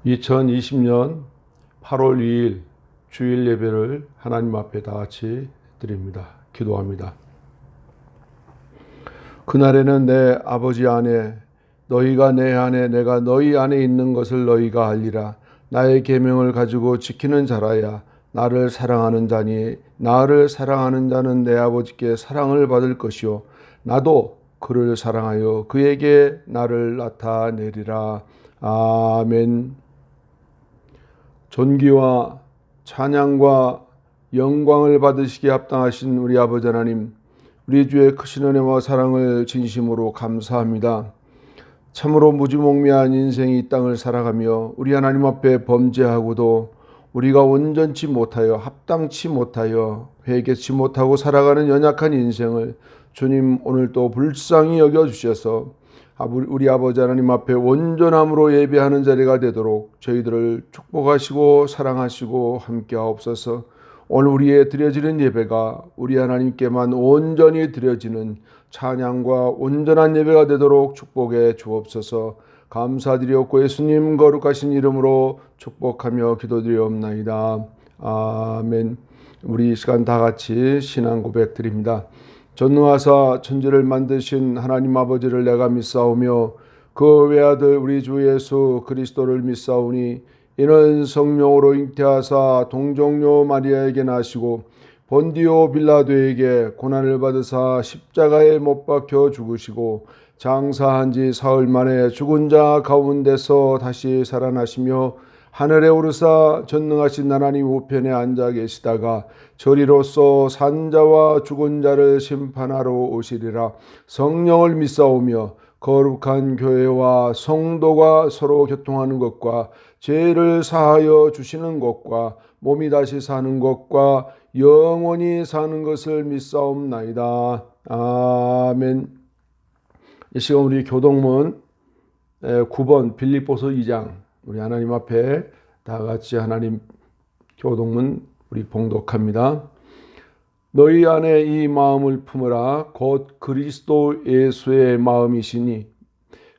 2020년 8월 2일 주일 예배를 하나님 앞에 다 같이 드립니다. 기도합니다. 그날에는 내 아버지 안에 너희가 내 안에 내가 너희 안에 있는 것을 너희가 알리라. 나의 계명을 가지고 지키는 자라야 나를 사랑하는 자니 나를 사랑하는 자는 내 아버지께 사랑을 받을 것이요 나도 그를 사랑하여 그에게 나를 나타내리라. 아멘. 존귀와 찬양과 영광을 받으시기에 합당하신 우리 아버지 하나님, 우리 주의 크신 은혜와 사랑을 진심으로 감사합니다. 참으로 무지몽매한 인생이 이 땅을 살아가며 우리 하나님 앞에 범죄하고도 우리가 온전치 못하여 합당치 못하여 회개치 못하고 살아가는 연약한 인생을 주님 오늘 또 불쌍히 여겨주셔서 우리 아버지 하나님 앞에 온전함으로 예배하는 자리가 되도록 저희들을 축복하시고 사랑하시고 함께하옵소서. 오늘 우리의 드려지는 예배가 우리 하나님께만 온전히 드려지는 찬양과 온전한 예배가 되도록 축복해 주옵소서. 감사드리옵고 예수님 거룩하신 이름으로 축복하며 기도드리옵나이다. 아멘. 우리 이 시간 다 같이 신앙 고백 드립니다. 전능하사 천지를 만드신 하나님 아버지를 내가 믿사오며 그 외아들 우리 주 예수 그리스도를 믿사오니 이는 성령으로 잉태하사 동정녀 마리아에게 나시고 본디오 빌라도에게 고난을 받으사 십자가에 못 박혀 죽으시고 장사한 지 사흘 만에 죽은 자 가운데서 다시 살아나시며 하늘에 오르사 전능하신 하나님 우편에 앉아 계시다가 저리로서 산자와 죽은 자를 심판하러 오시리라. 성령을 믿사오며 거룩한 교회와 성도가 서로 교통하는 것과 죄를 사하여 주시는 것과 몸이 다시 사는 것과 영원히 사는 것을 믿사옵나이다. 아멘. 이 시간 우리 교동문 9번 빌립보서 2장 우리 하나님 앞에 다 같이 하나님 교동문 우리 봉독합니다. 너희 안에 이 마음을 품으라. 곧 그리스도 예수의 마음이시니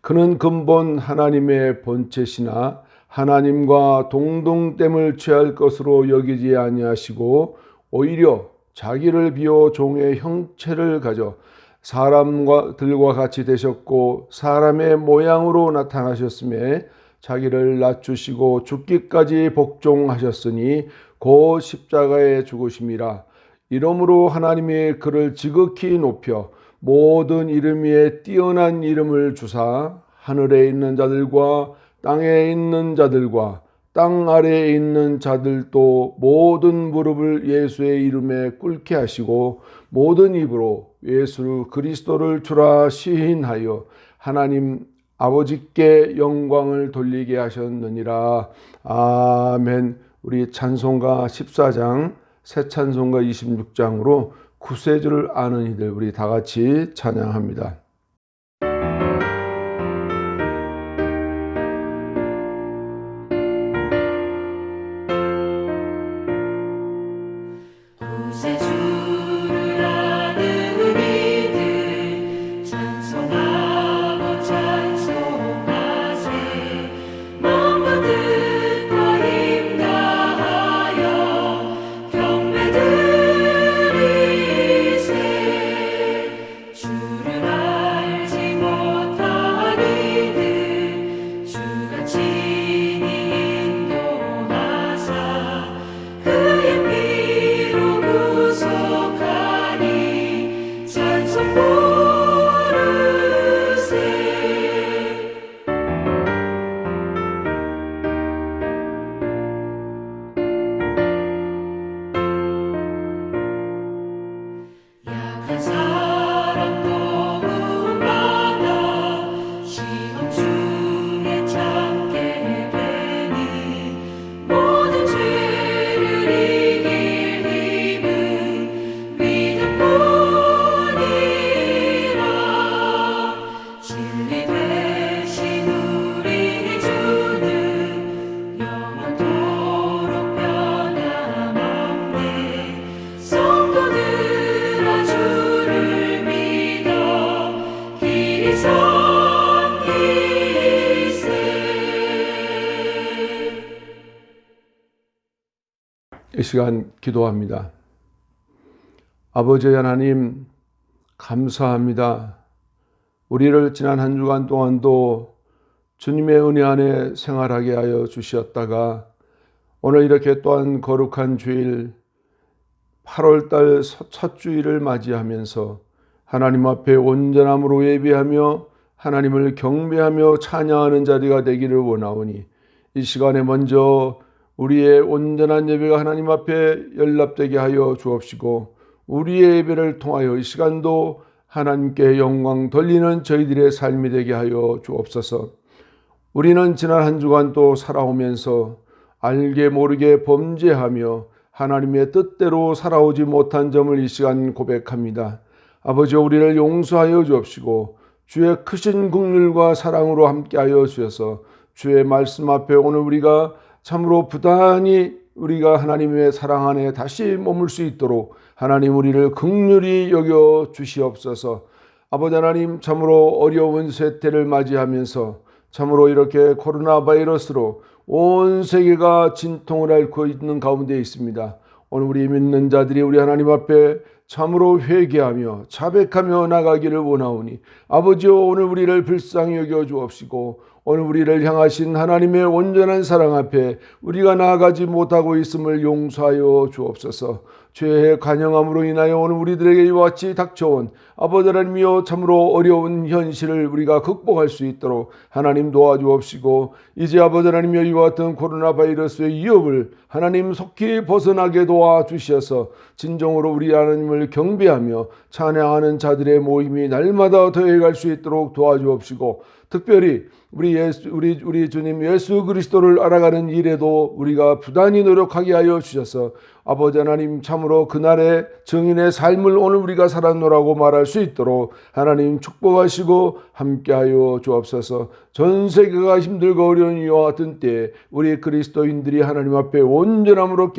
그는 근본 하나님의 본체시나 하나님과 동등됨을 취할 것으로 여기지 아니하시고 오히려 자기를 비워 종의 형체를 가져 사람들과 같이 되셨고 사람의 모양으로 나타나셨음에 자기를 낮추시고 죽기까지 복종하셨으니 곧 십자가에 죽으심이라. 이러므로 하나님이 그를 지극히 높여 모든 이름 위에 뛰어난 이름을 주사 하늘에 있는 자들과 땅에 있는 자들과 땅 아래에 있는 자들도 모든 무릎을 예수의 이름에 꿇게 하시고 모든 입으로 예수 그리스도를 주라 시인하여 하나님 아버지께 영광을 돌리게 하셨느니라. 아멘. 우리 찬송가 14장 새 찬송가 26장으로 구세주를 아는 이들 우리 다 같이 찬양합니다. 주를 이 시간 기도합니다. 아버지 하나님, 감사합니다. 우리를 지난 한 주간 동안도 주님의 은혜 안에 생활하게 하여 주셨다가 오늘 이렇게 또한 거룩한 주일 8월달 첫 주일을 맞이하면서 하나님 앞에 온전함으로 예배하며 하나님을 경배하며 찬양하는 자리가 되기를 원하오니 이 시간에 먼저 우리의 온전한 예배가 하나님 앞에 연락되게 하여 주옵시고 우리의 예배를 통하여 이 시간도 하나님께 영광 돌리는 저희들의 삶이 되게 하여 주옵소서. 우리는 지난 한 주간 또 살아오면서 알게 모르게 범죄하며 하나님의 뜻대로 살아오지 못한 점을 이 시간 고백합니다. 아버지, 우리를 용서하여 주옵시고 주의 크신 긍휼과 사랑으로 함께하여 주셔서 주의 말씀 앞에 오늘 우리가 참으로 부단히 우리가 하나님의 사랑 안에 다시 머물 수 있도록 하나님 우리를 긍휼히 여겨 주시옵소서. 아버지 하나님, 참으로 어려운 세태를 맞이하면서 참으로 이렇게 코로나 바이러스로 온 세계가 진통을 앓고 있는 가운데 있습니다. 오늘 우리 믿는 자들이 우리 하나님 앞에 참으로 회개하며 자백하며 나가기를 원하오니 아버지여, 오늘 우리를 불쌍히 여겨 주옵시고 오늘 우리를 향하신 하나님의 온전한 사랑 앞에 우리가 나아가지 못하고 있음을 용서하여 주옵소서. 죄의 간영함으로 인하여 오늘 우리들에게 이와 같이 닥쳐온 아버지 하나님이여, 참으로 어려운 현실을 우리가 극복할 수 있도록 하나님 도와주옵시고 이제 아버지 하나님이여, 이와 같은 코로나 바이러스의 위협을 하나님 속히 벗어나게 도와주셔서 진정으로 우리 하나님을 경배하며 찬양하는 자들의 모임이 날마다 더해갈 수 있도록 도와주옵시고 특별히 우리 주님 예수 그리스도를 알아가는 일에도 우리가 부단히 노력하게 하여 주셔서 아버지 하나님, 참으로 그날의 증인의 삶을 오늘 우리가 살았노라고 말할 수 있도록 하나님 축복하시고 함께하여 주옵소서. 전 세계가 힘들고 어려운 이와 같은 때에 우리 그리스도인들이 하나님 앞에 온전함으로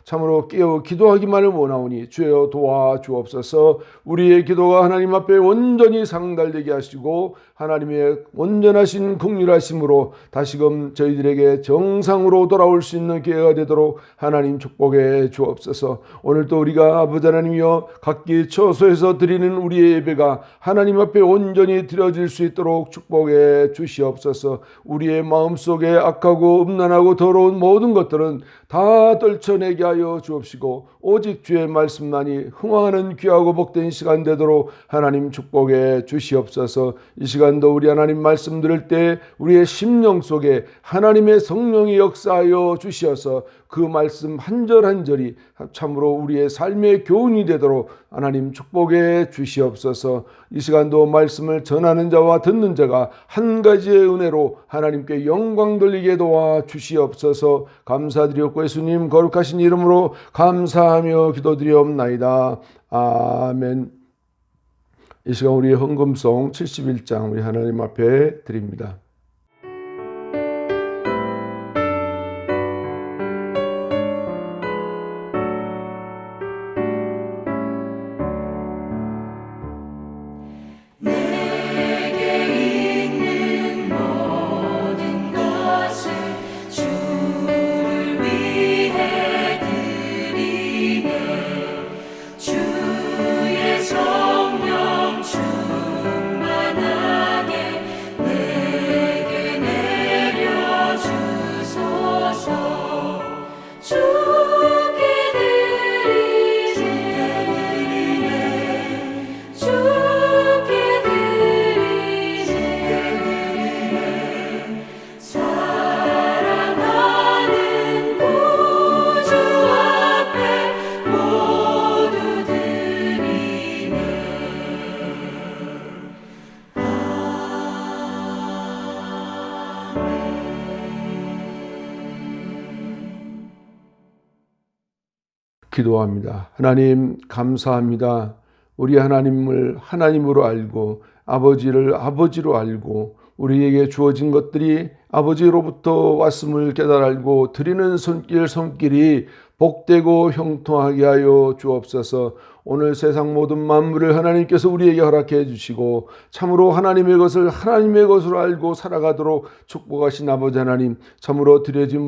참으로 깨어 기도하기만을 원하오니 주여 도와주옵소서. 우리의 기도가 하나님 앞에 온전히 상달되게 하시고 하나님의 온전하신 긍휼하심으로 다시금 저희들에게 정상으로 돌아올 수 있는 기회가 되도록 하나님 축복해 주옵소서. 오늘도 우리가 아버지 하나님이여 각기 처소에서 드리는 우리의 예배가 하나님 앞에 온전히 드려질 수 있도록 축복해 주시옵소서. 우리의 마음속에 악하고 음란하고 더러운 모든 것들은 다 떨쳐내게 하여 주옵시고 오직 주의 말씀만이 흥황하는 귀하고 복된 시간 되도록 하나님 축복해 주시옵소서. 이 시간도 우리 하나님 말씀 들을 때 우리의 심령 속에 하나님의 성령이 역사하여 주시어서 그 말씀 한 절 한 절이 참으로 우리의 삶의 교훈이 되도록 하나님 축복해 주시옵소서. 이 시간도 말씀을 전하는 자와 듣는 자가 한 가지의 은혜로 하나님께 영광 돌리게 도와 주시옵소서. 감사드리옵고 예수님 거룩하신 이름으로 감사하며 기도드리옵나이다. 아멘. 이 시간 우리의 헌금송 71장 우리 하나님 앞에 드립니다. 기도합니다. 하나님 감사합니다. 우리 하나님을 하나님으로 알고 아버지를 아버지로 알고 우리에게 주어진 것들이 아버지로부터 왔음을 깨달아 알고 드리는 손길이 복되고 형통하게 하여 주옵소서. 오늘 세상 모든 만물을 하나님께서 우리에게 허락해 주시고 참으로 하나님의 것을 하나님의 것으로 알고 살아가도록 축복하신 아버지 하나님, 참으로 드려진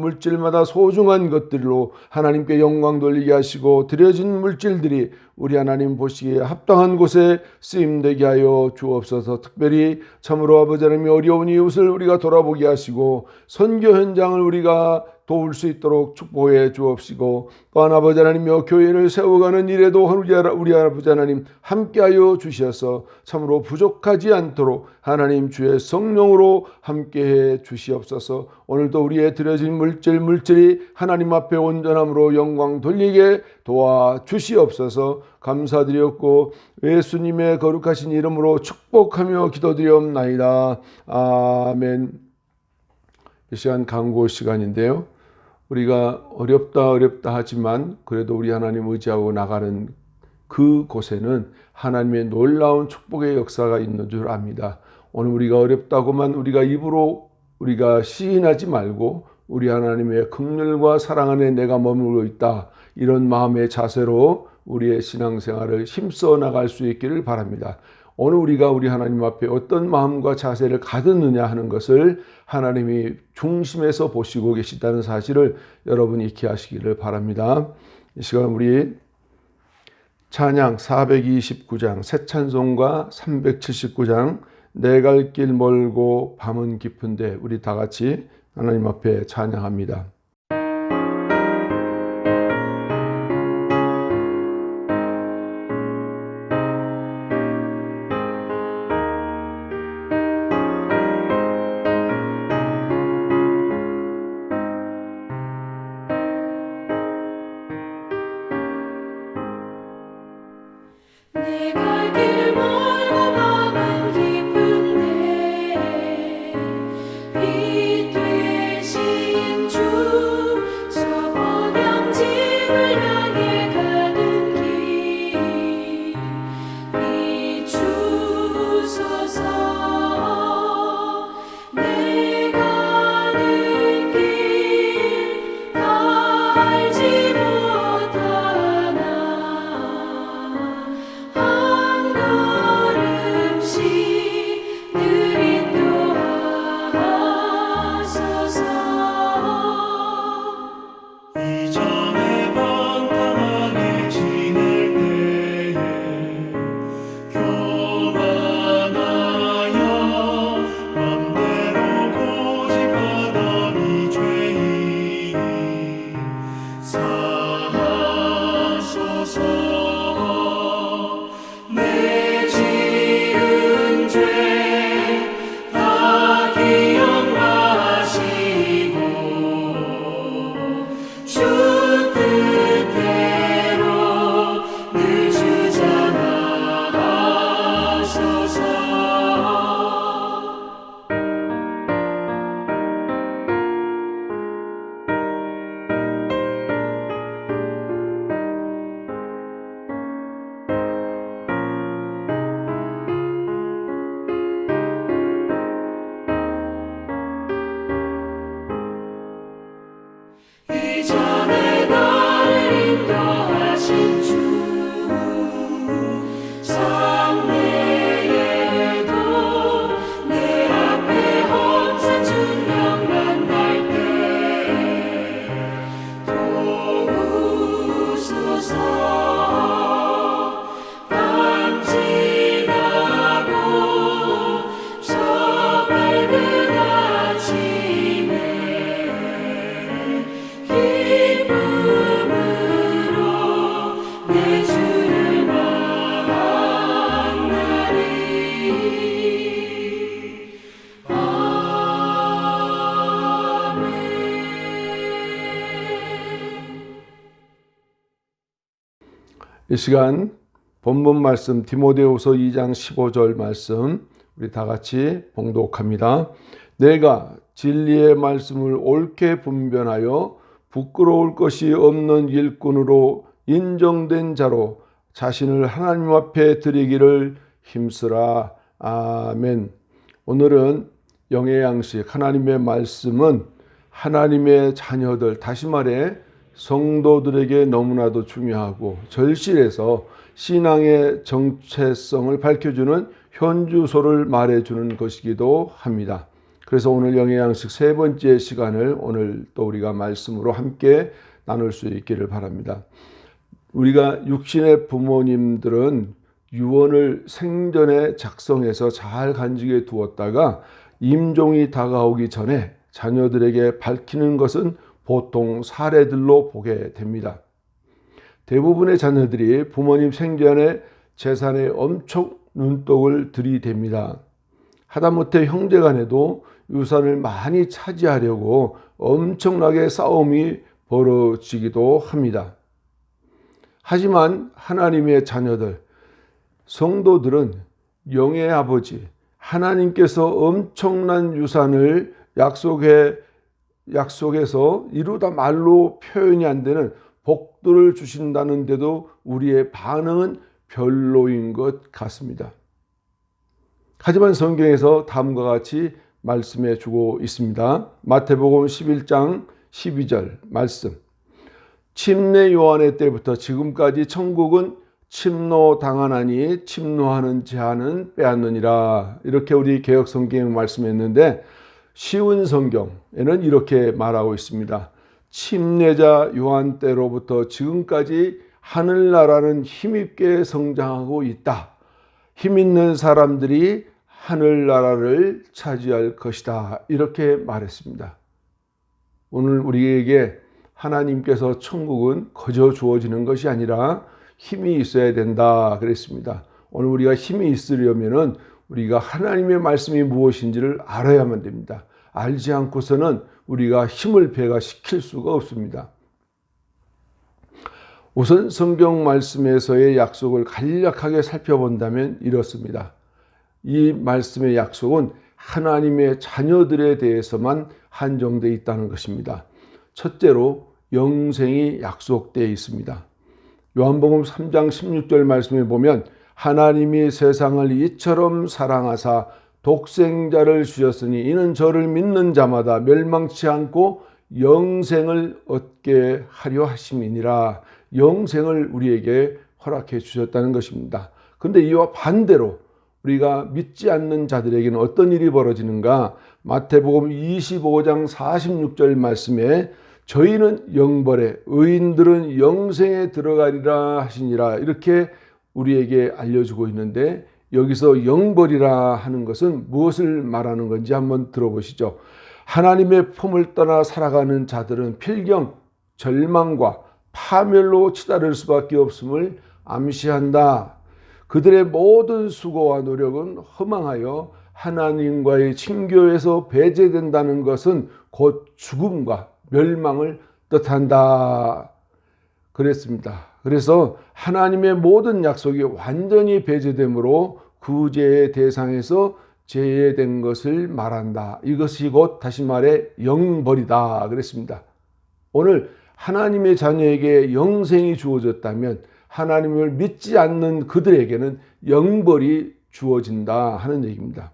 물질마다 소중한 것들로 하나님께 영광 돌리게 하시고 드려진 물질들이 우리 하나님 보시기에 합당한 곳에 쓰임되게 하여 주옵소서. 특별히 참으로 아버지 하나님의 어려운 이웃을 우리가 돌아보게 하시고 선교 현장을 우리가 도울 수 있도록 축복해 주옵시고, 또한 아버지 하나님여 교회를 세워가는 일에도 우리 아버지 하나님 함께하여 주셔서 참으로 부족하지 않도록 하나님 주의 성령으로 함께해 주시옵소서. 오늘도 우리의 드려진 물질이 하나님 앞에 온전함으로 영광 돌리게 도와주시옵소서. 감사드렸고 예수님의 거룩하신 이름으로 축복하며 기도드리옵나이다. 아멘. 이 시간 강구 시간인데요. 우리가 어렵다 하지만 그래도 우리 하나님 의지하고 나가는 그곳에는 하나님의 놀라운 축복의 역사가 있는 줄 압니다. 오늘 우리가 어렵다고만 우리가 입으로 우리가 시인하지 말고 우리 하나님의 긍휼과 사랑 안에 내가 머물고 있다, 이런 마음의 자세로 우리의 신앙생활을 힘써 나갈 수 있기를 바랍니다. 오늘 우리가 우리 하나님 앞에 어떤 마음과 자세를 가졌느냐 하는 것을 하나님이 중심에서 보시고 계시다는 사실을 여러분이 익히 하시기를 바랍니다. 이 시간 우리 찬양 429장 새 찬송과 379장 내 갈 길 멀고 밤은 깊은데 우리 다 같이 하나님 앞에 찬양합니다. 이 시간 본문 말씀 디모데후서 2장 15절 말씀 우리 다 같이 봉독합니다. 내가 진리의 말씀을 옳게 분별하여 부끄러울 것이 없는 일꾼으로 인정된 자로 자신을 하나님 앞에 드리기를 힘쓰라. 아멘. 오늘은 영의 양식 하나님의 말씀은 하나님의 자녀들, 다시 말해 성도들에게 너무나도 중요하고 절실해서 신앙의 정체성을 밝혀주는 현주소를 말해주는 것이기도 합니다. 그래서 오늘 영의 양식 세 번째 시간을 오늘 또 우리가 말씀으로 함께 나눌 수 있기를 바랍니다. 우리가 육신의 부모님들은 유언을 생전에 작성해서 잘 간직해 두었다가 임종이 다가오기 전에 자녀들에게 밝히는 것은 보통 사례들로 보게 됩니다. 대부분의 자녀들이 부모님 생전에 재산에 엄청 눈독을 들이댑니다. 하다못해 형제간에도 유산을 많이 차지하려고 엄청나게 싸움이 벌어지기도 합니다. 하지만 하나님의 자녀들, 성도들은 영의 아버지 하나님께서 엄청난 유산을 약속해서 이루다 말로 표현이 안 되는 복들을 주신다는데도 우리의 반응은 별로인 것 같습니다. 하지만 성경에서 다음과 같이 말씀해 주고 있습니다. 마태복음 11장 12절 말씀. 침례 요한의 때부터 지금까지 천국은 침노당하나니 침노하는 자는 빼앗느니라. 이렇게 우리 개역 성경에 말씀했는데 쉬운 성경에는 이렇게 말하고 있습니다. 침례자 요한 때로부터 지금까지 하늘나라는 힘있게 성장하고 있다. 힘있는 사람들이 하늘나라를 차지할 것이다. 이렇게 말했습니다. 오늘 우리에게 하나님께서 천국은 거저 주어지는 것이 아니라 힘이 있어야 된다 그랬습니다. 오늘 우리가 힘이 있으려면은 우리가 하나님의 말씀이 무엇인지를 알아야만 됩니다. 알지 않고서는 우리가 힘을 배가시킬 수가 없습니다. 우선 성경 말씀에서의 약속을 간략하게 살펴본다면 이렇습니다. 이 말씀의 약속은 하나님의 자녀들에 대해서만 한정되어 있다는 것입니다. 첫째로 영생이 약속되어 있습니다. 요한복음 3장 16절 말씀에 보면 하나님이 세상을 이처럼 사랑하사 독생자를 주셨으니 이는 저를 믿는 자마다 멸망치 않고 영생을 얻게 하려 하심이니라. 영생을 우리에게 허락해 주셨다는 것입니다. 그런데 이와 반대로 우리가 믿지 않는 자들에게는 어떤 일이 벌어지는가? 마태복음 25장 46절 말씀에 저희는 영벌에 의인들은 영생에 들어가리라 하시니라. 이렇게 우리에게 알려주고 있는데 여기서 영벌이라 하는 것은 무엇을 말하는 건지 한번 들어보시죠. 하나님의 품을 떠나 살아가는 자들은 필경 절망과 파멸로 치달을 수밖에 없음을 암시한다. 그들의 모든 수고와 노력은 허망하여 하나님과의 친교에서 배제된다는 것은 곧 죽음과 멸망을 뜻한다 그랬습니다. 그래서 하나님의 모든 약속이 완전히 배제되므로 구제의 대상에서 제외된 것을 말한다. 이것이 곧 다시 말해 영벌이다 그랬습니다. 오늘 하나님의 자녀에게 영생이 주어졌다면 하나님을 믿지 않는 그들에게는 영벌이 주어진다 하는 얘기입니다.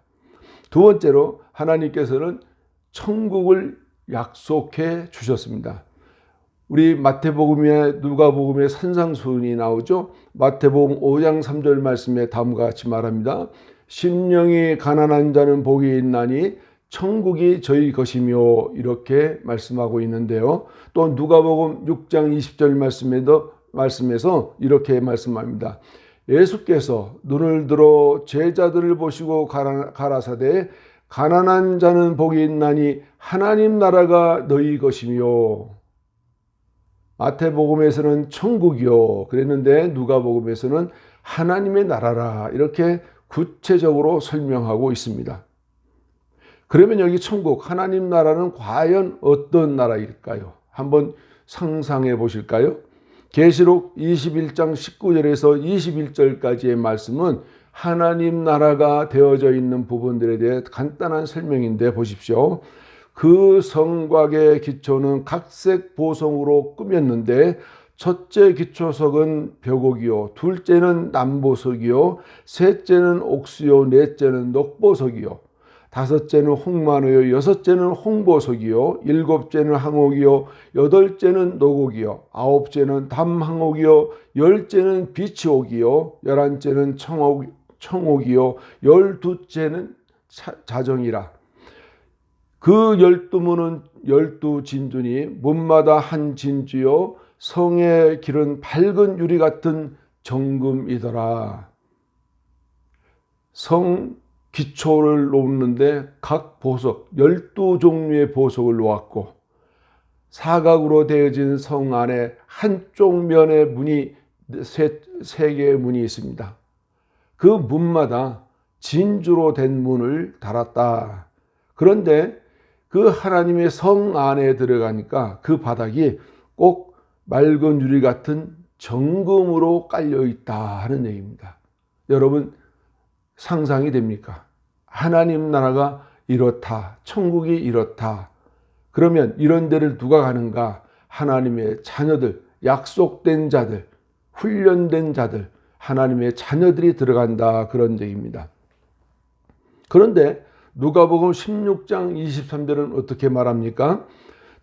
두 번째로 하나님께서는 천국을 약속해 주셨습니다. 우리 마태복음에 누가복음에 산상수훈이 나오죠. 마태복음 5장 3절 말씀에 다음과 같이 말합니다. 심령이 가난한 자는 복이 있나니 천국이 저희 것이며 이렇게 말씀하고 있는데요. 또 누가복음 6장 20절 말씀에서 이렇게 말씀합니다. 예수께서 눈을 들어 제자들을 보시고 가라사대 가난한 자는 복이 있나니 하나님 나라가 너희 것이며 마태복음에서는 천국이요 그랬는데 누가복음에서는 하나님의 나라라 이렇게 구체적으로 설명하고 있습니다. 그러면 여기 천국 하나님 나라는 과연 어떤 나라일까요? 한번 상상해 보실까요? 계시록 21장 19절에서 21절까지의 말씀은 하나님 나라가 되어져 있는 부분들에 대해 간단한 설명인데 보십시오. 그 성곽의 기초는 각색 보석으로 꾸몄는데 첫째 기초석은 벽옥이요 둘째는 남보석이요 셋째는 옥수요 넷째는 녹보석이요 다섯째는 홍만호요, 여섯째는 홍보석이요, 일곱째는 항옥이요, 여덟째는 노곡이요, 아홉째는 담항옥이요, 열째는 비치옥이요, 열한째는 청옥이요, 열두째는 자정이라. 그 12문은 12진주니 문마다 한 진주요, 성의 길은 밝은 유리 같은 정금이더라. 성 기초를 놓는데 각 보석 12종류의 보석을 놓았고, 사각으로 되어진 성 안에 한쪽 면에 문이 세 개의 문이 있습니다. 그 문마다 진주로 된 문을 달았다. 그런데 그 하나님의 성 안에 들어가니까 그 바닥이 꼭 맑은 유리 같은 정금으로 깔려 있다 하는 얘기입니다. 여러분 상상이 됩니까? 하나님 나라가 이렇다, 천국이 이렇다. 그러면 이런 데를 누가 가는가? 하나님의 자녀들, 약속된 자들, 훈련된 자들, 하나님의 자녀들이 들어간다, 그런 얘기입니다. 그런데 누가복음 16장 23절은 어떻게 말합니까?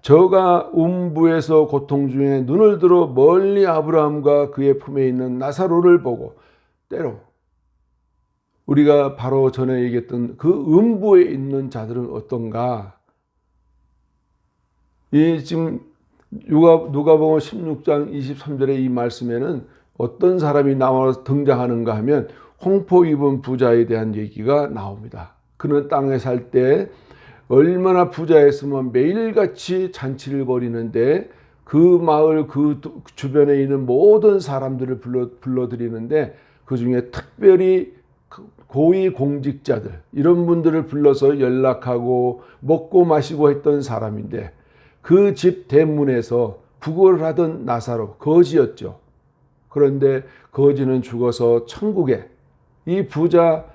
저가 음부에서 고통 중에 눈을 들어 멀리 아브라함과 그의 품에 있는 나사로를 보고, 때로 우리가 바로 전에 얘기했던 그 음부에 있는 자들은 어떤가? 지금 누가복음 16장 23절의 이 말씀에는 어떤 사람이 나와서 등장하는가 하면 홍포 입은 부자에 대한 얘기가 나옵니다. 그는 땅에 살 때 얼마나 부자였으면 매일같이 잔치를 벌이는데 그 마을 그 주변에 있는 모든 사람들을 불러들이는데 그 중에 특별히 고위 공직자들, 이런 분들을 불러서 연락하고 먹고 마시고 했던 사람인데, 그 집 대문에서 부고를 하던 나사로, 거지였죠. 그런데 거지는 죽어서 천국에, 이 부자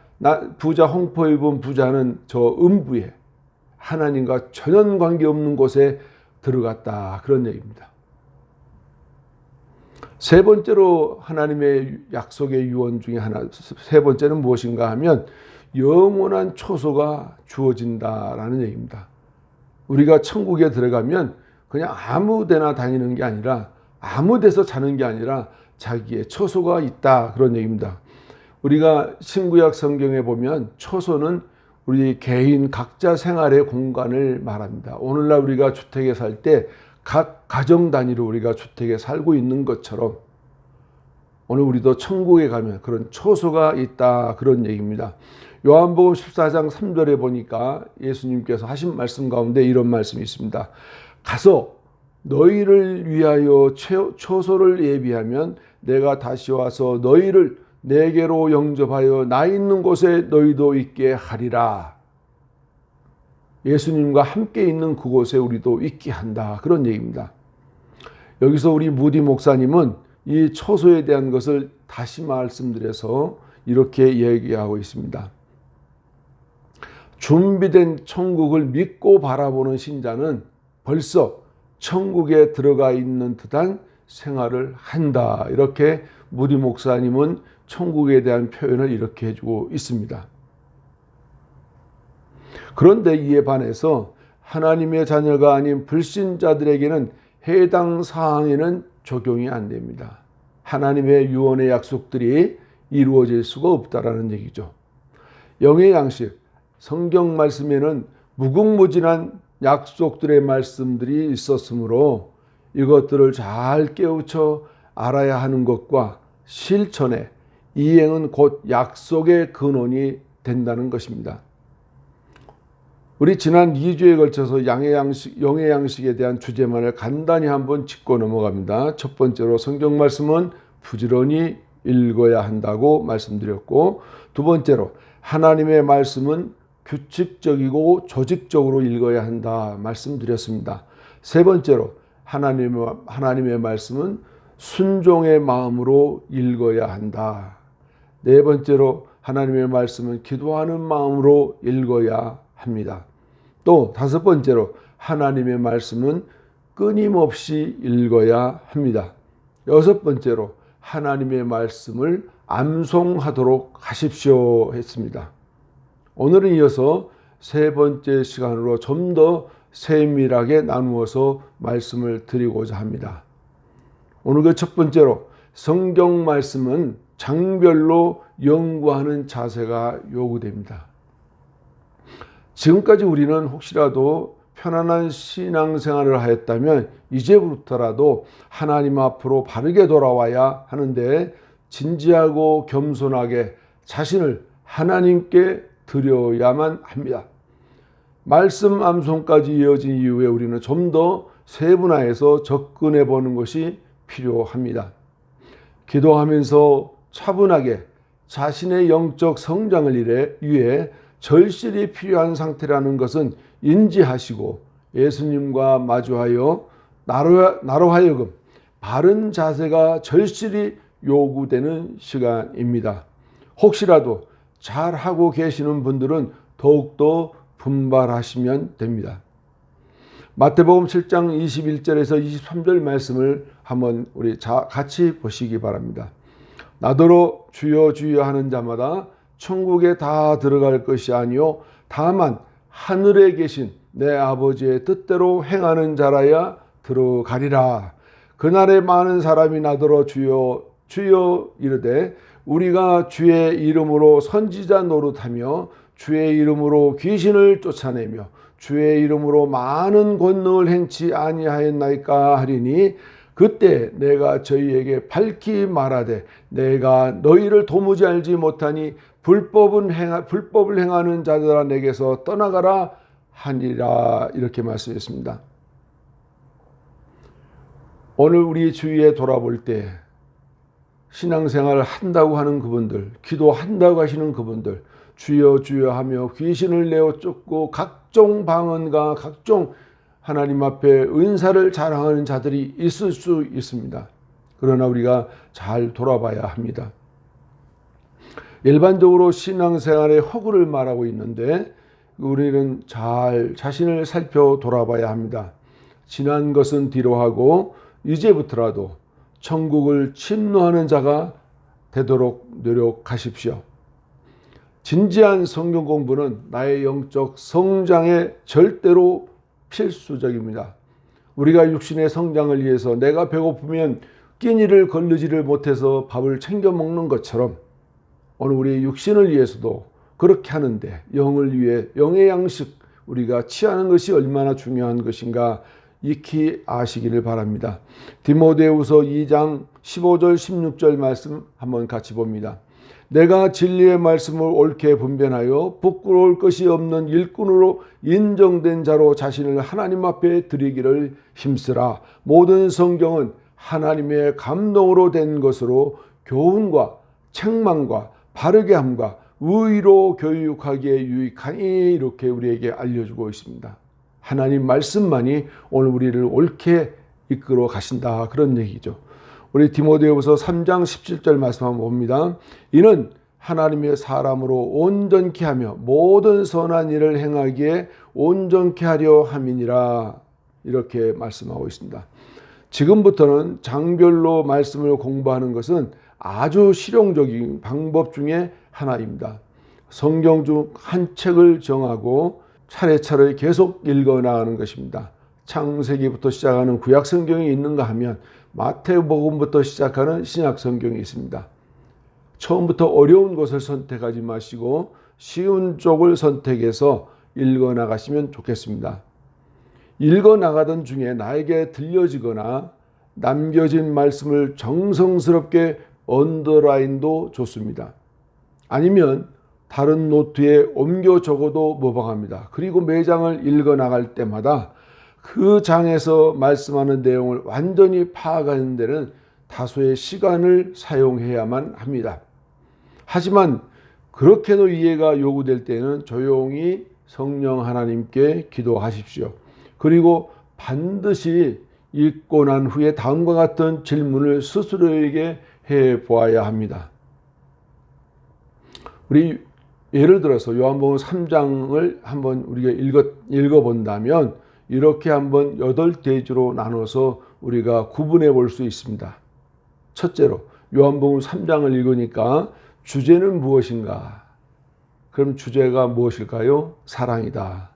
홍포 입은 부자는 저 음부에 하나님과 전혀 관계없는 곳에 들어갔다, 그런 얘기입니다. 세 번째로 하나님의 약속의 유언 중에 세 번째는 무엇인가 하면 영원한 초소가 주어진다라는 얘기입니다. 우리가 천국에 들어가면 그냥 아무 데나 다니는 게 아니라, 아무 데서 자는 게 아니라 자기의 초소가 있다, 그런 얘기입니다. 우리가 신구약 성경에 보면 초소는 우리 개인 각자 생활의 공간을 말합니다. 오늘날 우리가 주택에 살 때 각 가정 단위로 우리가 주택에 살고 있는 것처럼 오늘 우리도 천국에 가면 그런 초소가 있다, 그런 얘기입니다. 요한복음 14장 3절에 보니까 예수님께서 하신 말씀 가운데 이런 말씀이 있습니다. 가서 너희를 위하여 초소를 예비하면 내가 다시 와서 너희를 내게로 영접하여 나 있는 곳에 너희도 있게 하리라. 예수님과 함께 있는 그곳에 우리도 있게 한다, 그런 얘기입니다. 여기서 우리 무디 목사님은 이 초소에 대한 것을 다시 말씀드려서 이렇게 얘기하고 있습니다. 준비된 천국을 믿고 바라보는 신자는 벌써 천국에 들어가 있는 듯한 생활을 한다, 이렇게 무디 목사님은 천국에 대한 표현을 이렇게 해주고 있습니다. 그런데 이에 반해서 하나님의 자녀가 아닌 불신자들에게는 해당 사항에는 적용이 안 됩니다. 하나님의 유언의 약속들이 이루어질 수가 없다라는 얘기죠. 영의 양식, 성경 말씀에는 무궁무진한 약속들의 말씀들이 있었으므로 이것들을 잘 깨우쳐 알아야 하는 것과 실천의 이행은 곧 약속의 근원이 된다는 것입니다. 우리 지난 2주에 걸쳐서 영의 양식에 대한 주제만을 간단히 한번 짚고 넘어갑니다. 첫 번째로 성경 말씀은 부지런히 읽어야 한다고 말씀드렸고, 두 번째로 하나님의 말씀은 규칙적이고 조직적으로 읽어야 한다 말씀드렸습니다. 세 번째로 하나님의 말씀은 순종의 마음으로 읽어야 한다. 네 번째로 하나님의 말씀은 기도하는 마음으로 읽어야 합니다. 또 다섯 번째로 하나님의 말씀은 끊임없이 읽어야 합니다. 여섯 번째로 하나님의 말씀을 암송하도록 하십시오 했습니다. 오늘은 이어서 세 번째 시간으로 좀 더 세밀하게 나누어서 말씀을 드리고자 합니다. 오늘 그 첫 번째로 성경 말씀은 장별로 연구하는 자세가 요구됩니다. 지금까지 우리는 혹시라도 편안한 신앙생활을 하였다면 이제부터라도 하나님 앞으로 바르게 돌아와야 하는데 진지하고 겸손하게 자신을 하나님께 드려야만 합니다. 말씀 암송까지 이어진 이후에 우리는 좀 더 세분화해서 접근해 보는 것이 필요합니다. 기도하면서 차분하게 자신의 영적 성장을 위해 절실히 필요한 상태라는 것은 인지하시고 예수님과 마주하여 나로 하여금 바른 자세가 절실히 요구되는 시간입니다. 혹시라도 잘하고 계시는 분들은 더욱더 분발하시면 됩니다. 마태복음 7장 21절에서 23절 말씀을 한번 우리 같이 보시기 바랍니다. 나더러 주여 주여 하는 자마다 천국에 다 들어갈 것이 아니요 다만 하늘에 계신 내 아버지의 뜻대로 행하는 자라야 들어가리라. 그날에 많은 사람이 나더러 주여 주여 이르되 우리가 주의 이름으로 선지자 노릇하며 주의 이름으로 귀신을 쫓아내며 주의 이름으로 많은 권능을 행치 아니하였나이까 하리니 그때 내가 저희에게 밝히 말하되 내가 너희를 도무지 알지 못하니 불법을 행하는 자들아 내게서 떠나가라 하니라. 이렇게 말씀했습니다. 오늘 우리 주위에 돌아볼 때 신앙생활을 한다고 하는 그분들, 기도한다고 하시는 그분들, 주여 주여 하며 귀신을 내어 쫓고 각종 방언과 각종 하나님 앞에 은사를 자랑하는 자들이 있을 수 있습니다. 그러나 우리가 잘 돌아봐야 합니다. 일반적으로 신앙생활의 허구를 말하고 있는데 우리는 잘 자신을 살펴 돌아봐야 합니다. 지난 것은 뒤로 하고 이제부터라도 천국을 침노하는 자가 되도록 노력하십시오. 진지한 성경 공부는 나의 영적 성장에 절대로 필수적입니다. 우리가 육신의 성장을 위해서 내가 배고프면 끼니를 거르지를 못해서 밥을 챙겨 먹는 것처럼 오늘 우리 육신을 위해서도 그렇게 하는데 영을 위해 영의 양식 우리가 취하는 것이 얼마나 중요한 것인가 익히 아시기를 바랍니다. 디모데후서 2장 15절 16절 말씀 한번 같이 봅니다. 내가 진리의 말씀을 옳게 분별하여 부끄러울 것이 없는 일꾼으로 인정된 자로 자신을 하나님 앞에 드리기를 힘쓰라. 모든 성경은 하나님의 감동으로 된 것으로 교훈과 책망과 바르게 함과 의로 교육하기에 유익하니 이렇게 우리에게 알려주고 있습니다. 하나님 말씀만이 오늘 우리를 옳게 이끌어 가신다 그런 얘기죠. 우리 디모데후서 3장 17절 말씀 한번 봅니다. 이는 하나님의 사람으로 온전케 하며 모든 선한 일을 행하기에 온전케 하려 함이니라 이렇게 말씀하고 있습니다. 지금부터는 장별로 말씀을 공부하는 것은 아주 실용적인 방법 중에 하나입니다. 성경 중 한 책을 정하고 차례차례 계속 읽어나가는 것입니다. 창세기부터 시작하는 구약 성경이 있는가 하면 마태복음부터 시작하는 신약 성경이 있습니다. 처음부터 어려운 것을 선택하지 마시고 쉬운 쪽을 선택해서 읽어나가시면 좋겠습니다. 읽어나가던 중에 나에게 들려지거나 남겨진 말씀을 정성스럽게 언더라인도 좋습니다. 아니면 다른 노트에 옮겨 적어도 무방합니다. 그리고 매장을 읽어나갈 때마다 그 장에서 말씀하는 내용을 완전히 파악하는 데는 다소의 시간을 사용해야만 합니다. 하지만 그렇게도 이해가 요구될 때는 조용히 성령 하나님께 기도하십시오. 그리고 반드시 읽고 난 후에 다음과 같은 질문을 스스로에게 해보아야 합니다. 우리 예를 들어서 요한복음 3장을 한번 우리가 읽어본다면 이렇게 한번 8대주로 나눠서 우리가 구분해 볼 수 있습니다. 첫째로 요한복음 3장을 읽으니까 주제는 무엇인가? 그럼 주제가 무엇일까요? 사랑이다.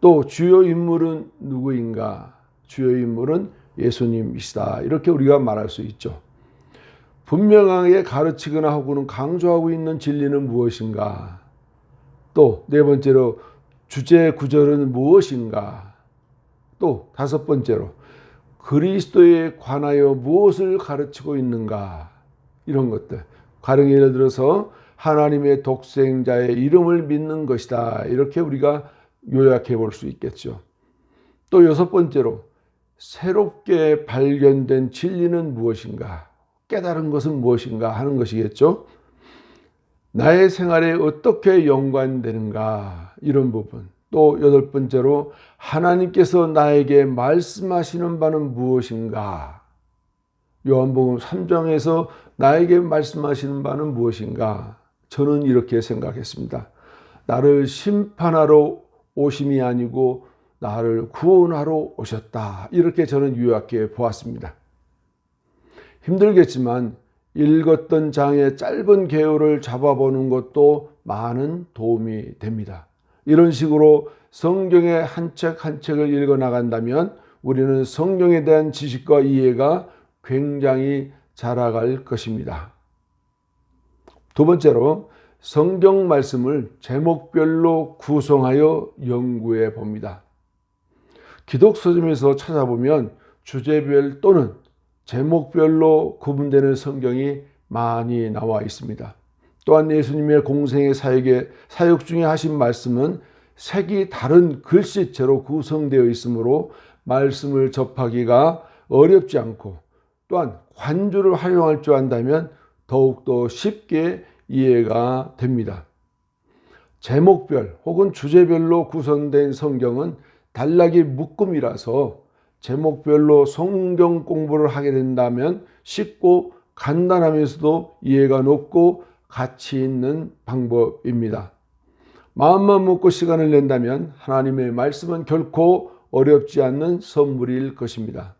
또 주요 인물은 누구인가? 주요 인물은 예수님이시다. 이렇게 우리가 말할 수 있죠. 분명하게 가르치거나 하고는 강조하고 있는 진리는 무엇인가? 또 네 번째로 주제 구절은 무엇인가? 또 다섯 번째로 그리스도에 관하여 무엇을 가르치고 있는가? 이런 것들. 가령 예를 들어서 하나님의 독생자의 이름을 믿는 것이다. 이렇게 우리가 요약해 볼 수 있겠죠. 또 여섯 번째로 새롭게 발견된 진리는 무엇인가? 깨달은 것은 무엇인가 하는 것이겠죠. 나의 생활에 어떻게 연관되는가? 이런 부분. 또 여덟 번째로 하나님께서 나에게 말씀하시는 바는 무엇인가? 요한복음 3장에서 나에게 말씀하시는 바는 무엇인가? 저는 이렇게 생각했습니다. 나를 심판하러 오심이 아니고 나를 구원하러 오셨다. 이렇게 저는 요약해 보았습니다. 힘들겠지만 읽었던 장의 짧은 개요를 잡아보는 것도 많은 도움이 됩니다. 이런 식으로 성경의 한 책 한 책을 읽어 나간다면 우리는 성경에 대한 지식과 이해가 굉장히 자라갈 것입니다. 두 번째로 성경 말씀을 제목별로 구성하여 연구해 봅니다. 기독 서점에서 찾아보면 주제별 또는 제목별로 구분되는 성경이 많이 나와 있습니다. 또한 예수님의 공생의 사역 중에 하신 말씀은 색이 다른 글씨체로 구성되어 있으므로 말씀을 접하기가 어렵지 않고 또한 관주를 활용할 줄 안다면 더욱더 쉽게 이해가 됩니다. 제목별 혹은 주제별로 구성된 성경은 단락이 묶음이라서 제목별로 성경 공부를 하게 된다면 쉽고 간단하면서도 이해가 높고 가치 있는 방법입니다. 마음만 먹고 시간을 낸다면 하나님의 말씀은 결코 어렵지 않는 선물일 것입니다.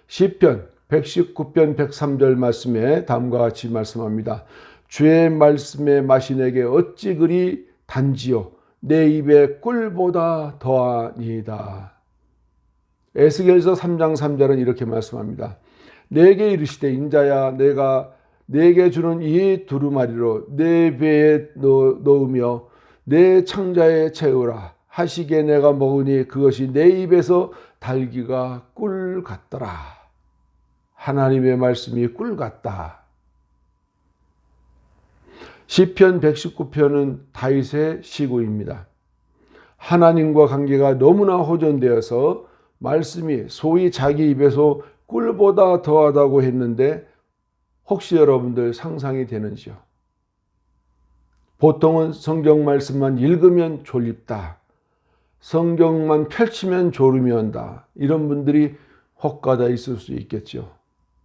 시편 119편 103절 말씀에 다음과 같이 말씀합니다. 주의 말씀의 맛이 내게 어찌 그리 단지요 내 입에 꿀보다 더하니이다. 에스겔서 3장 3절은 이렇게 말씀합니다. 내게 이르시되 인자야 내가 내게 주는 이 두루마리로 내 배에 넣으며 내 창자에 채우라 하시기에 내가 먹으니 그것이 내 입에서 달기가 꿀 같더라. 하나님의 말씀이 꿀 같다. 시편 119편은 다윗의 시구입니다. 하나님과 관계가 너무나 호전되어서 말씀이 소위 자기 입에서 꿀보다 더하다고 했는데 혹시 여러분들 상상이 되는지요? 보통은 성경 말씀만 읽으면 졸립다. 성경만 펼치면 졸음이 온다. 이런 분들이 혹가다 있을 수 있겠죠.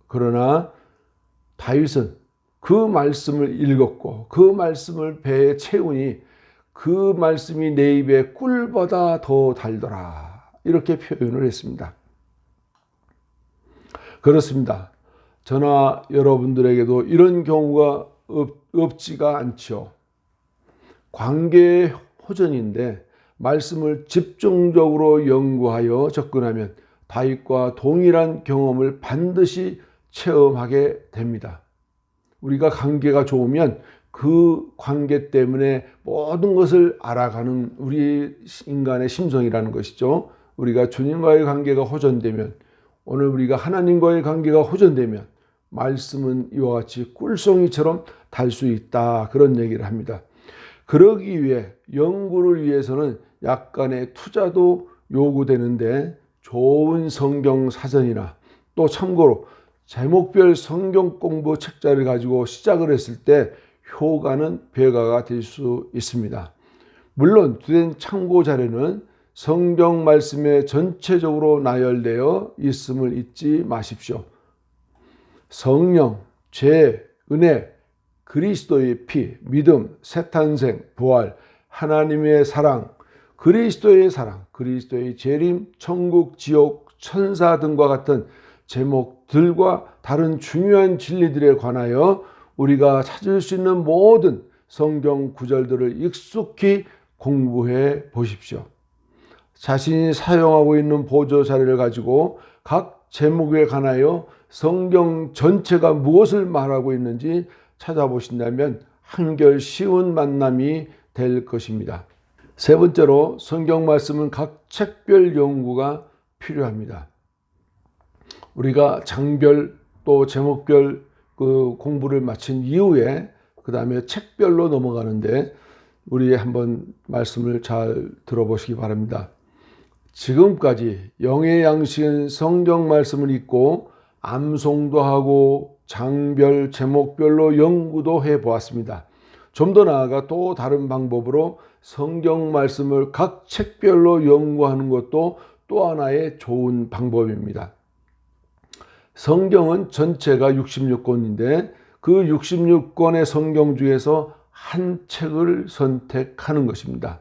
그러나 다윗은 그 말씀을 읽었고 그 말씀을 배에 채우니 그 말씀이 내 입에 꿀보다 더 달더라. 이렇게 표현을 했습니다. 그렇습니다. 저나 여러분들에게도 이런 경우가 없지가 않죠. 관계의 호전인데 말씀을 집중적으로 연구하여 접근하면 다윗과 동일한 경험을 반드시 체험하게 됩니다. 우리가 관계가 좋으면 그 관계 때문에 모든 것을 알아가는 우리 인간의 심성이라는 것이죠. 우리가 주님과의 관계가 호전되면 오늘 우리가 하나님과의 관계가 호전되면 말씀은 이와 같이 꿀송이처럼 달 수 있다. 그런 얘기를 합니다. 그러기 위해 연구를 위해서는 약간의 투자도 요구되는데 좋은 성경 사전이나 또 참고로 제목별 성경 공부 책자를 가지고 시작을 했을 때 효과는 배가가 될 수 있습니다. 물론 주된 참고 자료는 성경 말씀에 전체적으로 나열되어 있음을 잊지 마십시오. 성령, 죄, 은혜, 그리스도의 피, 믿음, 새 탄생, 부활, 하나님의 사랑, 그리스도의 재림, 천국, 지옥, 천사 등과 같은 제목들과 다른 중요한 진리들에 관하여 우리가 찾을 수 있는 모든 성경 구절들을 익숙히 공부해 보십시오. 자신이 사용하고 있는 보조 자료를 가지고 각 제목에 관하여 성경 전체가 무엇을 말하고 있는지 찾아보신다면 한결 쉬운 만남이 될 것입니다. 세 번째로 성경 말씀은 각 책별 연구가 필요합니다. 우리가 장별 또 제목별 그 공부를 마친 이후에 그 다음에 책별로 넘어가는데 우리 한번 말씀을 잘 들어보시기 바랍니다. 지금까지 영의 양식은 성경 말씀을 읽고 암송도 하고 장별 제목별로 연구도 해보았습니다. 좀 더 나아가 또 다른 방법으로 성경 말씀을 각 책별로 연구하는 것도 또 하나의 좋은 방법입니다. 성경은 전체가 66권인데 그 66권의 성경 중에서 한 책을 선택하는 것입니다.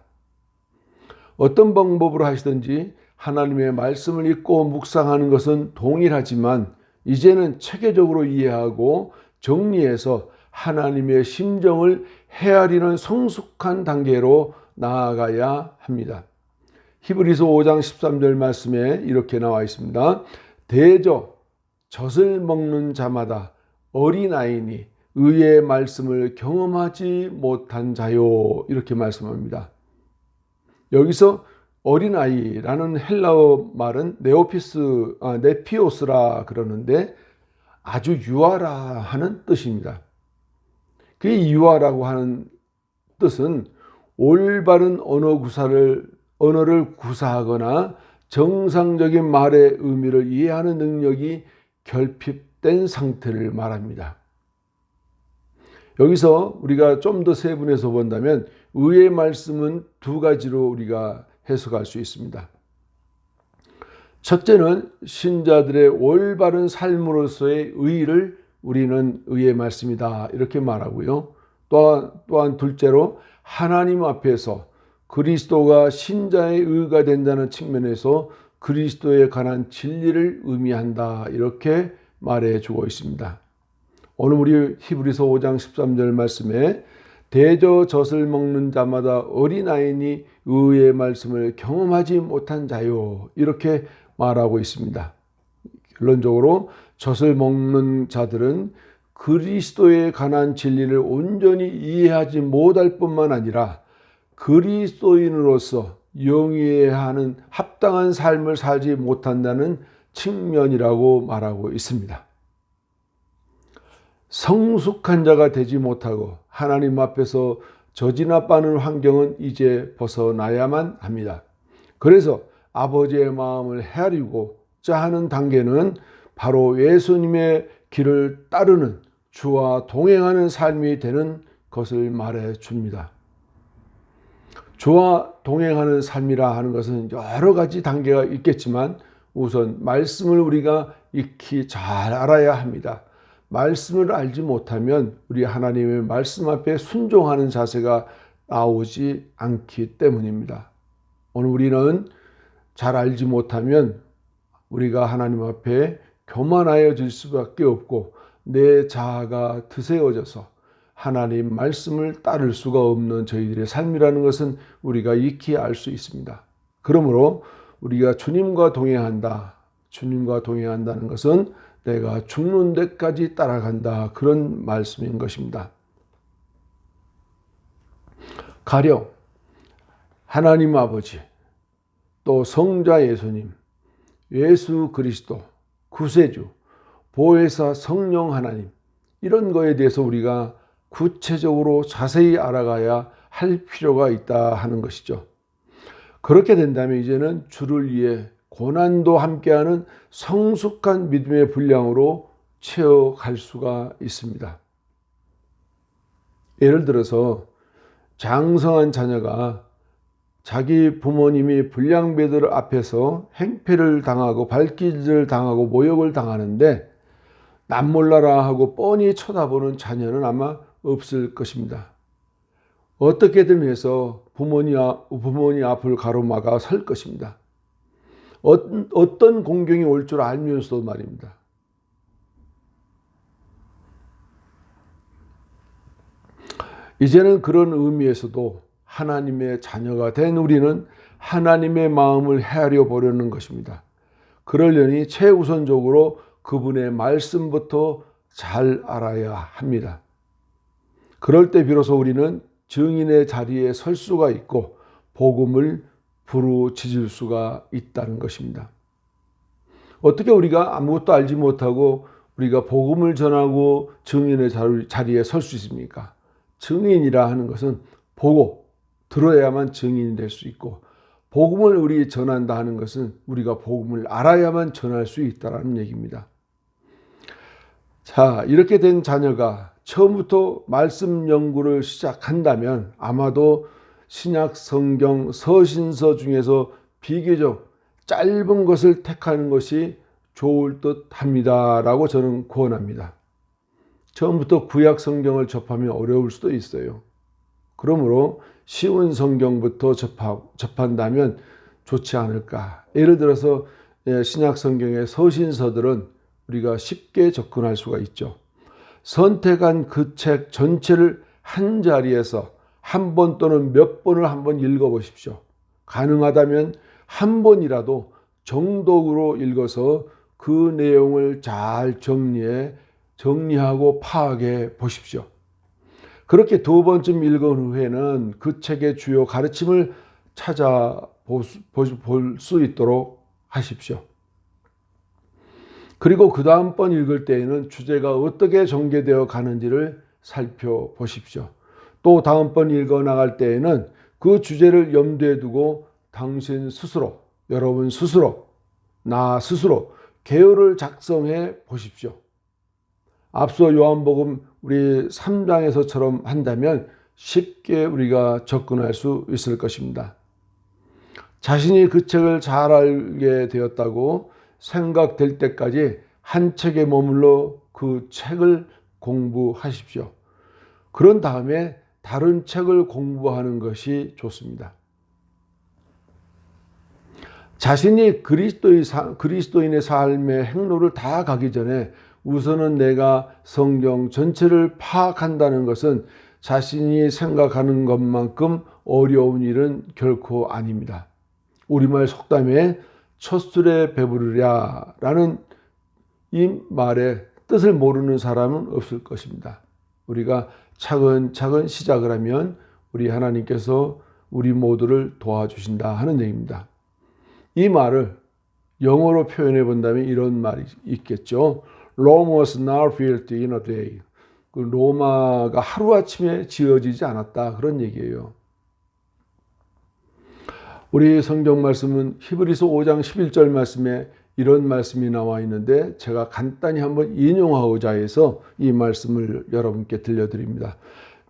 어떤 방법으로 하시든지 하나님의 말씀을 읽고 묵상하는 것은 동일하지만 이제는 체계적으로 이해하고 정리해서 하나님의 심정을 헤아리는 성숙한 단계로 나아가야 합니다. 히브리서 5장 13절 말씀에 이렇게 나와 있습니다. 대저 젖을 먹는 자마다 어린아이니 의의 말씀을 경험하지 못한 자요, 이렇게 말씀합니다. 여기서 어린아이라는 헬라어 말은 네피오스라 그러는데 아주 유아라 하는 뜻입니다. 그 유아라고 하는 뜻은 올바른 언어를 구사하거나 정상적인 말의 의미를 이해하는 능력이 결핍된 상태를 말합니다. 여기서 우리가 좀 더 세분해서 본다면 의의 말씀은 두 가지로 우리가 해석할 수 있습니다. 첫째는 신자들의 올바른 삶으로서의 의의를 우리는 의의 말씀이다 이렇게 말하고요. 또한 둘째로 하나님 앞에서 그리스도가 신자의 의가 된다는 측면에서 그리스도에 관한 진리를 의미한다 이렇게 말해주고 있습니다. 오늘 우리 히브리서 5장 13절 말씀에 대저 젖을 먹는 자마다 어린아이니 의의 말씀을 경험하지 못한 자요 이렇게 말하고 있습니다. 결론적으로 젖을 먹는 자들은 그리스도에 관한 진리를 온전히 이해하지 못할 뿐만 아니라 그리스도인으로서 영위해야 하는 합당한 삶을 살지 못한다는 측면이라고 말하고 있습니다. 성숙한 자가 되지 못하고 하나님 앞에서 저지나 빠는 환경은 이제 벗어나야만 합니다. 그래서 아버지의 마음을 헤아리고자 하는 단계는 바로 예수님의 길을 따르는 주와 동행하는 삶이 되는 것을 말해 줍니다. 주와 동행하는 삶이라 하는 것은 여러 가지 단계가 있겠지만 우선 말씀을 우리가 익히 잘 알아야 합니다. 말씀을 알지 못하면 우리 하나님의 말씀 앞에 순종하는 자세가 나오지 않기 때문입니다. 오늘 우리는 잘 알지 못하면 우리가 하나님 앞에 교만하여질 수밖에 없고 내 자아가 드세워져서 하나님 말씀을 따를 수가 없는 저희들의 삶이라는 것은 우리가 익히 알 수 있습니다. 그러므로 우리가 주님과 동행한다는 것은 내가 죽는 데까지 따라간다 그런 말씀인 것입니다. 가령 하나님 아버지 또 성자 예수님, 예수 그리스도, 구세주, 보혜사 성령 하나님 이런 거에 대해서 우리가 구체적으로 자세히 알아가야 할 필요가 있다 하는 것이죠. 그렇게 된다면 이제는 주를 위해 고난도 함께하는 성숙한 믿음의 분량으로 채워갈 수가 있습니다. 예를 들어서 장성한 자녀가 자기 부모님이 불량배들 앞에서 행패를 당하고 발길을 당하고 모욕을 당하는데 남몰라라 하고 뻔히 쳐다보는 자녀는 아마 없을 것입니다. 어떻게든 해서 부모님 앞을 가로막아 설 것입니다. 어떤 공경이 올 줄 알면서도 말입니다. 이제는 그런 의미에서도 하나님의 자녀가 된 우리는 하나님의 마음을 헤아려 보려는 것입니다. 그러려니 최우선적으로 그분의 말씀부터 잘 알아야 합니다. 그럴 때 비로소 우리는 증인의 자리에 설 수가 있고 복음을 부르짖을 수가 있다는 것입니다. 어떻게 우리가 아무것도 알지 못하고 우리가 복음을 전하고 증인의 자리에 설 수 있습니까? 증인이라 하는 것은 보고 들어야만 증인이 될 수 있고, 복음을 우리 전한다 하는 것은 우리가 복음을 알아야만 전할 수 있다는 얘기입니다. 자, 이렇게 된 자녀가 처음부터 말씀 연구를 시작한다면 아마도 신약 성경 서신서 중에서 비교적 짧은 것을 택하는 것이 좋을 듯 합니다라고 저는 권합니다. 처음부터 구약 성경을 접하면 어려울 수도 있어요. 그러므로 쉬운 성경부터 접한다면 좋지 않을까. 예를 들어서 신약 성경의 서신서들은 우리가 쉽게 접근할 수가 있죠. 선택한 그 책 전체를 한 자리에서 한 번 또는 몇 번을 한번 읽어보십시오. 가능하다면 한 번이라도 정독으로 읽어서 그 내용을 잘 정리하고 파악해 보십시오. 그렇게 두 번쯤 읽은 후에는 그 책의 주요 가르침을 찾아볼 수 있도록 하십시오. 그리고 그 다음번 읽을 때에는 주제가 어떻게 전개되어 가는지를 살펴보십시오. 또 다음번 읽어 나갈 때에는 그 주제를 염두에 두고 당신 스스로, 여러분 스스로, 나 스스로 계율을 작성해 보십시오. 앞서 요한복음 우리 3장에서처럼 한다면 쉽게 우리가 접근할 수 있을 것입니다. 자신이 그 책을 잘 알게 되었다고 생각될 때까지 한 책에 머물러 그 책을 공부하십시오. 그런 다음에 다른 책을 공부하는 것이 좋습니다. 자신이 그리스도인의 삶의 행로를 다 가기 전에 우선은 내가 성경 전체를 파악한다는 것은 자신이 생각하는 것만큼 어려운 일은 결코 아닙니다. 우리말 속담에 첫술에 배부르랴 라는 이 말의 뜻을 모르는 사람은 없을 것입니다. 우리가 차근차근 시작을 하면 우리 하나님께서 우리 모두를 도와주신다 하는 얘기입니다. 이 말을 영어로 표현해 본다면 이런 말이 있겠죠. Rome was not built in a day. 그 로마가 하루아침에 지어지지 않았다, 그런 얘기예요. 우리 성경 말씀은 히브리서 5장 11절 말씀에 이런 말씀이 나와 있는데 제가 간단히 한번 인용하고자 해서 이 말씀을 여러분께 들려드립니다.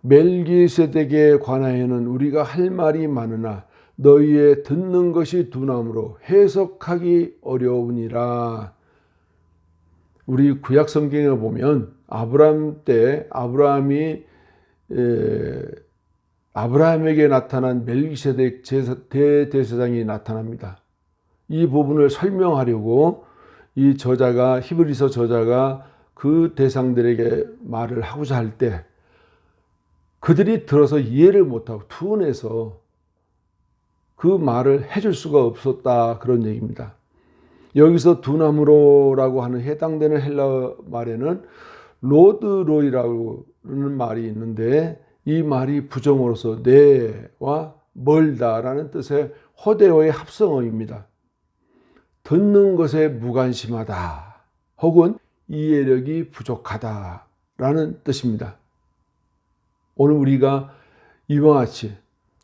멜기세덱에 관하여는 우리가 할 말이 많으나 너희의 듣는 것이 둔함으로 해석하기 어려우니라. 우리 구약 성경에 보면 아브라함 때 아브라함에게 나타난 멜기세덱 대제사장이 나타납니다. 이 부분을 설명하려고 이 저자가, 히브리서 저자가 그 대상들에게 말을 하고자 할 때 그들이 들어서 이해를 못하고 둔해서 그 말을 해줄 수가 없었다, 그런 얘기입니다. 여기서 두나무로라고 하는 해당되는 헬라 말에는 로드로이라고 하는 말이 있는데 이 말이 부정어로서 내와 멀다라는 뜻의 호데어의 합성어입니다. 듣는 것에 무관심하다 혹은 이해력이 부족하다라는 뜻입니다. 오늘 우리가 이와 같이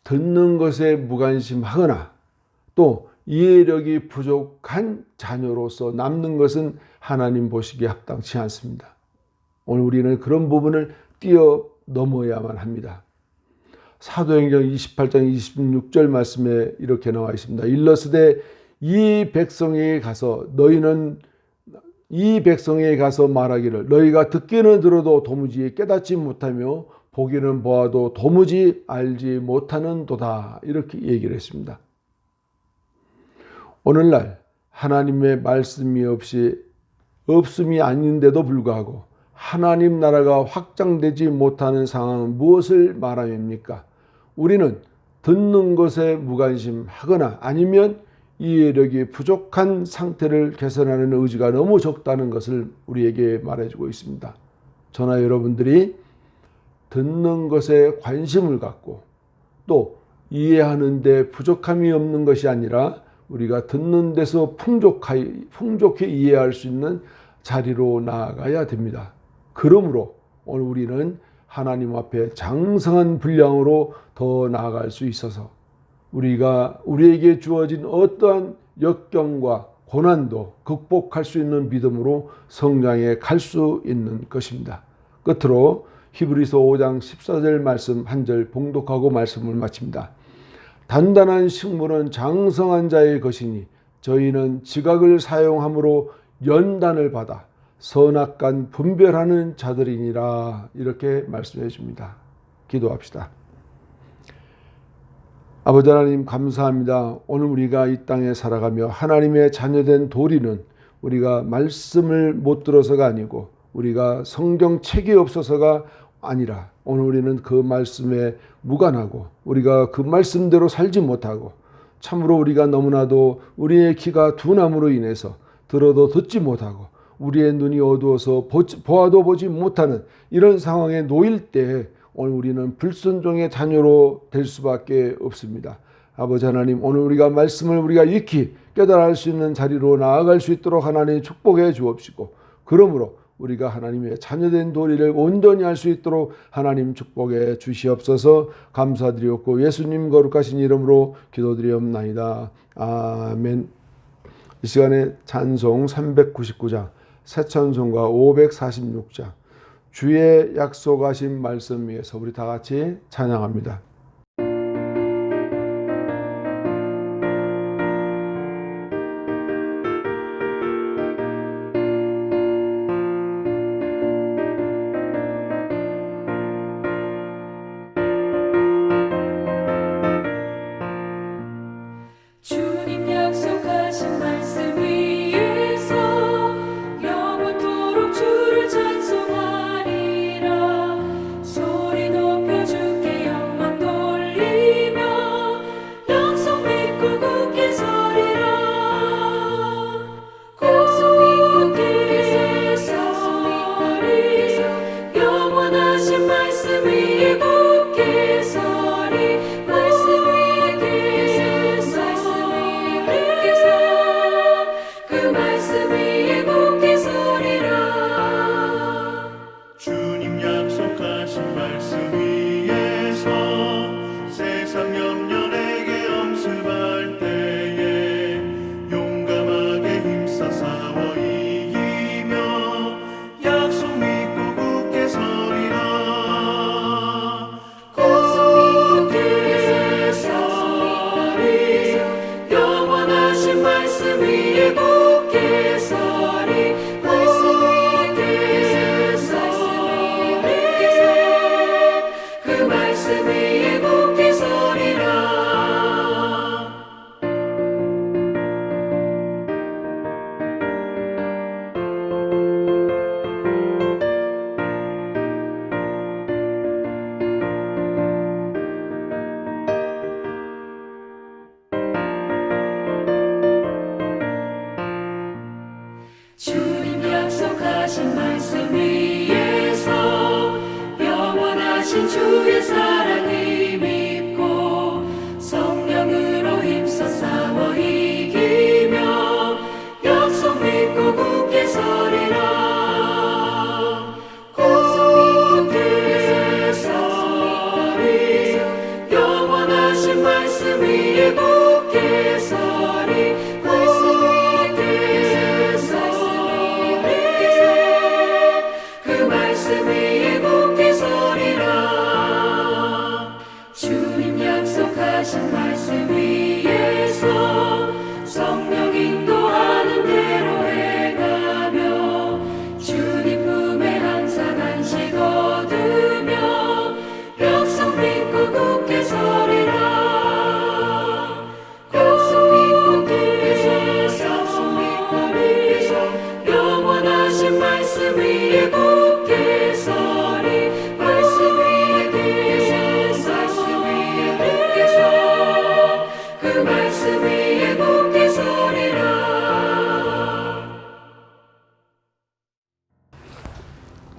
듣는 것에 무관심하거나 또 이해력이 부족한 자녀로서 남는 것은 하나님 보시기에 합당치 않습니다. 오늘 우리는 그런 부분을 뛰어넘어야만 합니다. 사도행전 28장 26절 말씀에 이렇게 나와 있습니다. 일러스되 이 백성에게 가서 말하기를 너희가 듣기는 들어도 도무지 깨닫지 못하며 보기는 보아도 도무지 알지 못하는도다, 이렇게 얘기를 했습니다. 오늘날 하나님의 말씀이 없음이 아닌데도 불구하고 하나님 나라가 확장되지 못하는 상황은 무엇을 말함입니까? 우리는 듣는 것에 무관심하거나 아니면 이해력이 부족한 상태를 개선하는 의지가 너무 적다는 것을 우리에게 말해주고 있습니다. 저나 여러분들이 듣는 것에 관심을 갖고 또 이해하는 데 부족함이 없는 것이 아니라 우리가 듣는 데서 풍족히 이해할 수 있는 자리로 나아가야 됩니다. 그러므로 오늘 우리는 하나님 앞에 장성한 분량으로 더 나아갈 수 있어서 우리에게 주어진 어떠한 역경과 고난도 극복할 수 있는 믿음으로 성장해 갈 수 있는 것입니다. 끝으로 히브리서 5장 14절 말씀 한 절 봉독하고 말씀을 마칩니다. 단단한 식물은 장성한 자의 것이니 저희는 지각을 사용함으로 연단을 받아 선악간 분별하는 자들이니라. 이렇게 말씀해 줍니다. 기도합시다. 아버지 하나님 감사합니다. 오늘 우리가 이 땅에 살아가며 하나님의 자녀된 도리는 우리가 말씀을 못 들어서가 아니고 우리가 성경책이 없어서가 아니라 오늘 우리는 그 말씀에 무관하고 우리가 그 말씀대로 살지 못하고 참으로 우리가 너무나도 우리의 귀가 둔함으로 인해서 들어도 듣지 못하고 우리의 눈이 어두워서 보아도 보지 못하는 이런 상황에 놓일 때 오늘 우리는 불순종의 자녀로 될 수밖에 없습니다. 아버지 하나님, 오늘 우리가 말씀을 우리가 익히 깨달아 알 수 있는 자리로 나아갈 수 있도록 하나님 축복해 주옵시고, 그러므로 우리가 하나님의 자녀된 도리를 온전히 할 수 있도록 하나님 축복해 주시옵소서. 감사드리옵고 예수님 거룩하신 이름으로 기도드리옵나이다. 아멘. 이 시간에 찬송 399장, 새 찬송가 546장, 주의 약속하신 말씀 위에서 우리 다 같이 찬양합니다. 주님 약속하신 말씀 위에서 영원토록 주를 찬송하리라. 소리 높여 주께 영광 돌리며 약속 믿고 굳게 서리라. 굳게 서리 영원하신 말씀 위에 굳게 서리. 말씀 위에 그 말씀 위에 굳게 서리라. 주님 약속하신 말씀 위에서 세상 염려에게 엄습할 때에 용감하게 힘써 싸워 이기며 약속 믿고 굳게 서리라. 굳게 서리 영원하신 말씀 위에 굳게 서리. 말씀 위에 서리 그 말씀 위에 굳게 서리라. 주님 약속하신 말씀 위에서 영원하신 주의 사랑을 믿고 성령으로 힘써 싸워 이기며 약속 믿고 굳게 서리라. 굳게 서리 영원하신 말씀 위에 굳게 서리. 말씀 위에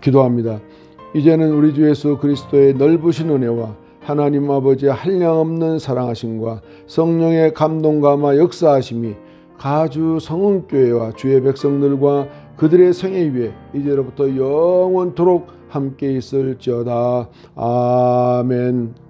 기도합니다. 이제는 우리 주 예수 그리스도의 넓으신 은혜와 하나님 아버지의 한량없는 사랑하심과 성령의 감동감화 역사하심이 가주 성은교회와 주의 백성들과 그들의 생애 위에 이제로부터 영원토록 함께 있을지어다. 아멘.